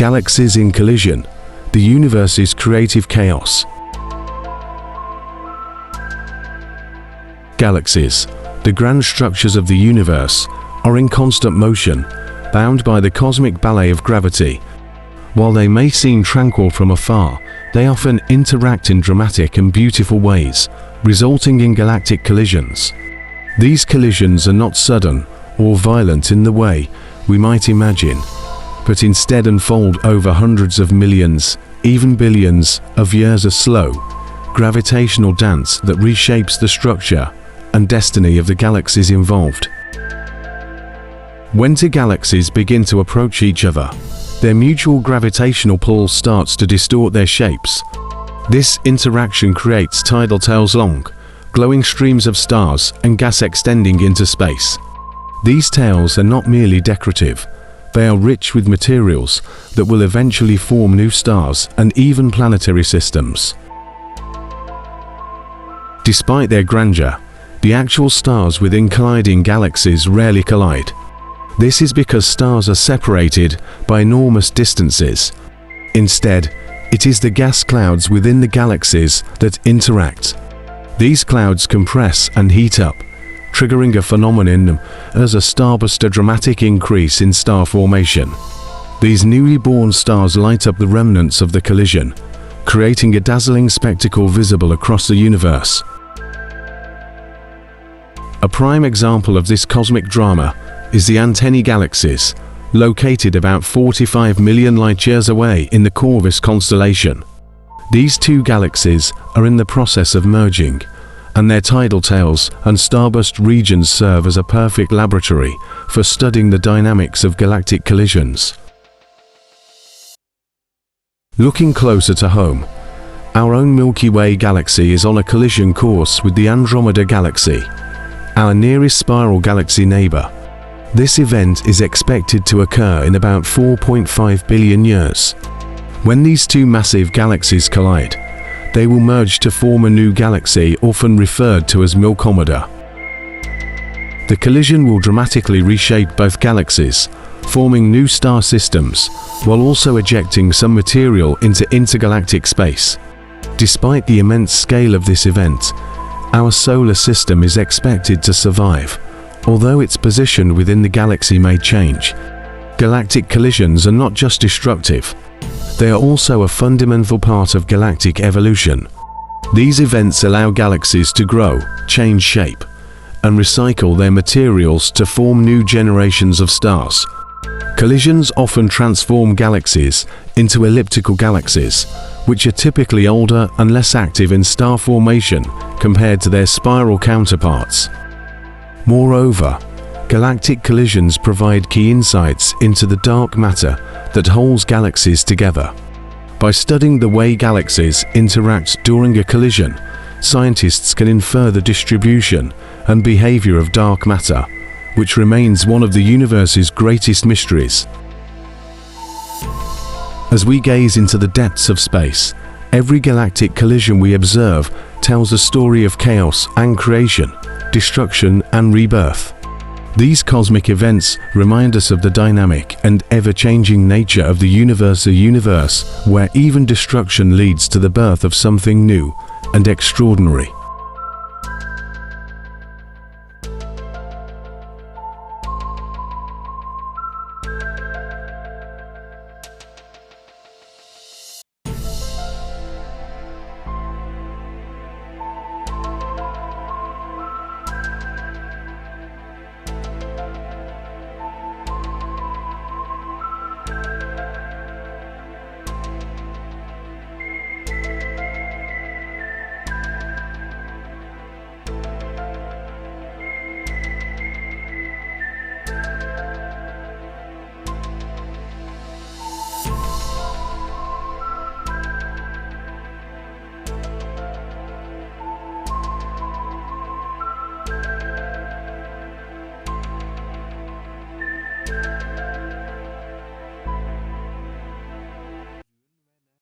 Galaxies in collision, the universe's creative chaos. Galaxies, the grand structures of the universe, are in constant motion, bound by the cosmic ballet of gravity. While they may seem tranquil from afar, they often interact in dramatic and beautiful ways, resulting in galactic collisions. These collisions are not sudden or violent in the way we might imagine, but instead unfold over hundreds of millions, even billions, of years of slow, gravitational dance that reshapes the structure and destiny of the galaxies involved. When two galaxies begin to approach each other, their mutual gravitational pull starts to distort their shapes. This interaction creates tidal tails, long, glowing streams of stars and gas extending into space. These tails are not merely decorative, they are rich with materials that will eventually form new stars and even planetary systems. Despite their grandeur, the actual stars within colliding galaxies rarely collide. This is because stars are separated by enormous distances. Instead, it is the gas clouds within the galaxies that interact. These clouds compress and heat up, triggering a phenomenon known as a starburst, a dramatic increase in star formation. These newly born stars light up the remnants of the collision, creating a dazzling spectacle visible across the universe. A prime example of this cosmic drama is the Antennae Galaxies, located about 45 million light-years away in the Corvus constellation. These two galaxies are in the process of merging, and their tidal tails and starburst regions serve as a perfect laboratory for studying the dynamics of galactic collisions. Looking closer to home, our own Milky Way galaxy is on a collision course with the Andromeda Galaxy, our nearest spiral galaxy neighbor. This event is expected to occur in about 4.5 billion years. When these two massive galaxies collide, they will merge to form a new galaxy, often referred to as Milkomeda. The collision will dramatically reshape both galaxies, forming new star systems, while also ejecting some material into intergalactic space. Despite the immense scale of this event, our solar system is expected to survive, although its position within the galaxy may change. Galactic collisions are not just destructive, they are also a fundamental part of galactic evolution. These events allow galaxies to grow, change shape, and recycle their materials to form new generations of stars. Collisions often transform galaxies into elliptical galaxies, which are typically older and less active in star formation compared to their spiral counterparts. Moreover, galactic collisions provide key insights into the dark matter that holds galaxies together. By studying the way galaxies interact during a collision, scientists can infer the distribution and behavior of dark matter, which remains one of the universe's greatest mysteries. As we gaze into the depths of space, every galactic collision we observe tells a story of chaos and creation, destruction and rebirth. These cosmic events remind us of the dynamic and ever-changing nature of the universe, a universe where even destruction leads to the birth of something new and extraordinary.